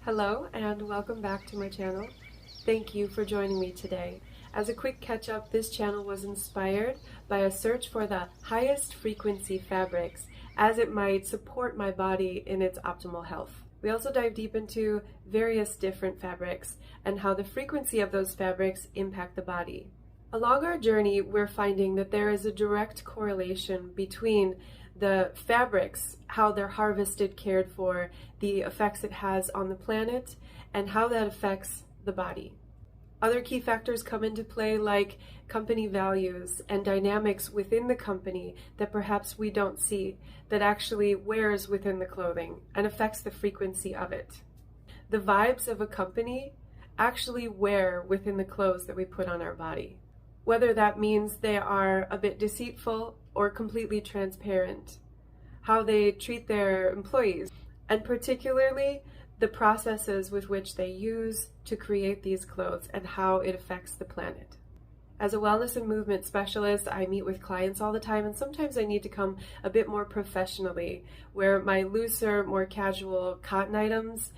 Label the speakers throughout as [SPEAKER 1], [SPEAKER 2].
[SPEAKER 1] Hello and welcome back to my channel. Thank you for joining me today. As a quick catch up, this channel was inspired by a search for the highest frequency fabrics as it might support my body in its optimal health. We also dive deep into various different fabrics and how the frequency of those fabrics impact the body. Along our journey, we're finding that there is a direct correlation between the fabrics, how they're harvested, cared for, the effects it has on the planet, and how that affects the body. Other key factors come into play like company values and dynamics within the company that perhaps we don't see, that actually wears within the clothing and affects the frequency of it. The vibes of a company actually wear within the clothes that we put on our body, whether that means they are a bit deceitful or completely transparent, how they treat their employees, and particularly the processes with which they use to create these clothes and how it affects the planet. As a wellness and movement specialist, I meet with clients all the time, and sometimes I need to come a bit more professionally, where my looser, more casual cotton items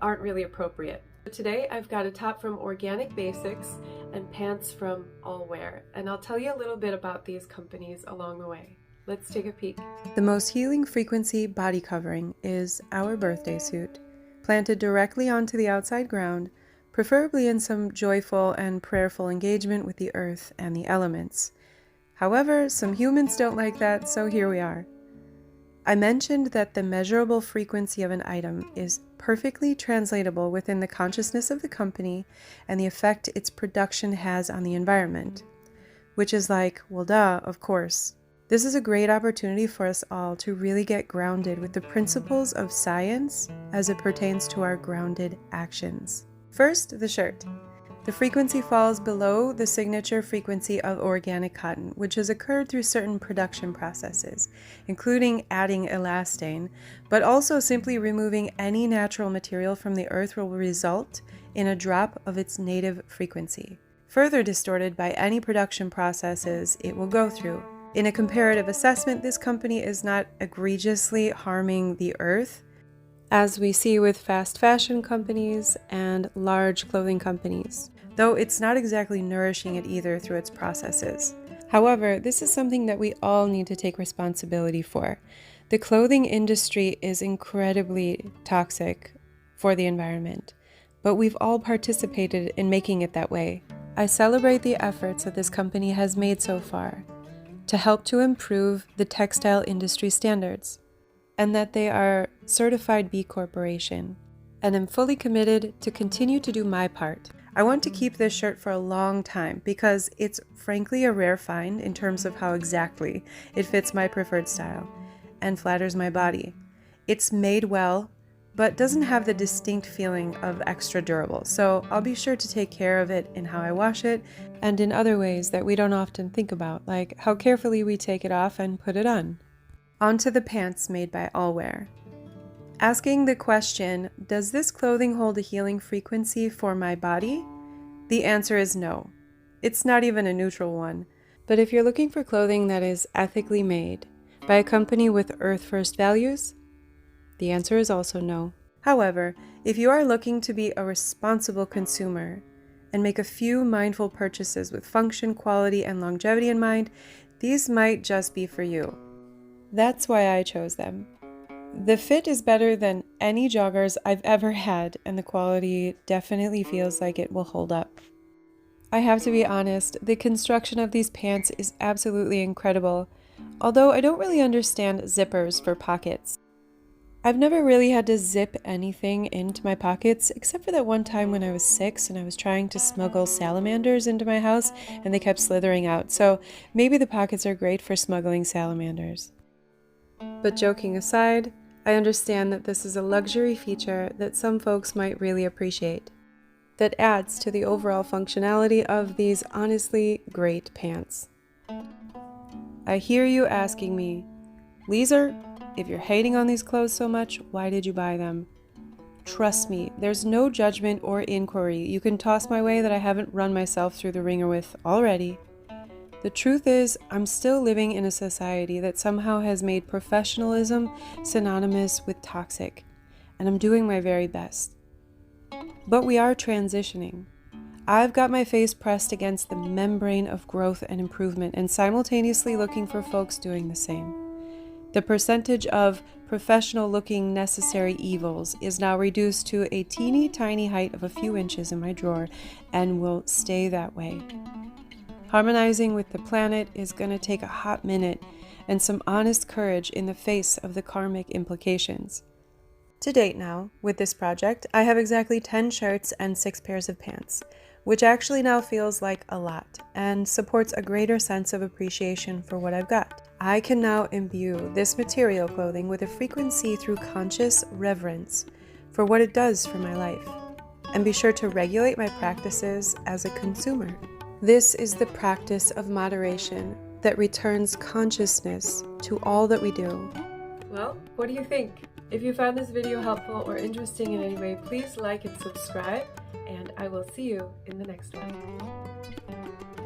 [SPEAKER 1] aren't really appropriate. Today I've got a top from Organic Basics and pants from Allwear, and I'll tell you a little bit about these companies along the way. Let's take a peek.
[SPEAKER 2] The most healing frequency body covering is our birthday suit, planted directly onto the outside ground, preferably in some joyful and prayerful engagement with the earth and the elements. However, some humans don't like that, so here we are. I mentioned that the measurable frequency of an item is perfectly translatable within the consciousness of the company and the effect its production has on the environment. Which is like, well duh, of course. This is a great opportunity for us all to really get grounded with the principles of science as it pertains to our grounded actions. First, the shirt. The frequency falls below the signature frequency of organic cotton, which has occurred through certain production processes, including adding elastane, but also simply removing any natural material from the earth will result in a drop of its native frequency, further distorted by any production processes it will go through. In a comparative assessment, this company is not egregiously harming the earth, as we see with fast fashion companies and large clothing companies, though it's not exactly nourishing it either through its processes. However, this is something that we all need to take responsibility for. The clothing industry is incredibly toxic for the environment, but we've all participated in making it that way. I celebrate the efforts that this company has made so far to help to improve the textile industry standards, and that they are certified B Corporation, and I'm fully committed to continue to do my part. I want to keep this shirt for a long time because it's frankly a rare find in terms of how exactly it fits my preferred style and flatters my body. It's made well, but doesn't have the distinct feeling of extra durable, so I'll be sure to take care of it in how I wash it and in other ways that we don't often think about, like how carefully we take it off and put it on. Onto the pants made by Allwear. Asking the question, does this clothing hold a healing frequency for my body? The answer is no. It's not even a neutral one. But if you're looking for clothing that is ethically made by a company with Earth First values, the answer is also no. However, if you are looking to be a responsible consumer and make a few mindful purchases with function, quality, and longevity in mind, these might just be for you. That's why I chose them. The fit is better than any joggers I've ever had, and the quality definitely feels like it will hold up. I have to be honest, the construction of these pants is absolutely incredible, although I don't really understand zippers for pockets. I've never really had to zip anything into my pockets, except for that one time when I was 6 and I was trying to smuggle salamanders into my house and they kept slithering out, so maybe the pockets are great for smuggling salamanders. But joking aside, I understand that this is a luxury feature that some folks might really appreciate, that adds to the overall functionality of these honestly great pants. I hear you asking me, Leeser, if you're hating on these clothes so much, why did you buy them? Trust me, there's no judgment or inquiry you can toss my way that I haven't run myself through the ringer with already. The truth is, I'm still living in a society that somehow has made professionalism synonymous with toxic, and I'm doing my very best. but we are transitioning. I've got my face pressed against the membrane of growth and improvement and simultaneously looking for folks doing the same. The percentage of professional-looking necessary evils is now reduced to a teeny tiny height of a few inches in my drawer and will stay that way. Harmonizing with the planet is going to take a hot minute and some honest courage in the face of the karmic implications. To date now, with this project, I have exactly 10 shirts and 6 pairs of pants, which actually now feels like a lot and supports a greater sense of appreciation for what I've got. I can now imbue this material clothing with a frequency through conscious reverence for what it does for my life, and be sure to regulate my practices as a consumer. This is the practice of moderation that returns consciousness to all that we do.
[SPEAKER 1] Well, what do you think? If you found this video helpful or interesting in any way, please like and subscribe, and I will see you in the next one.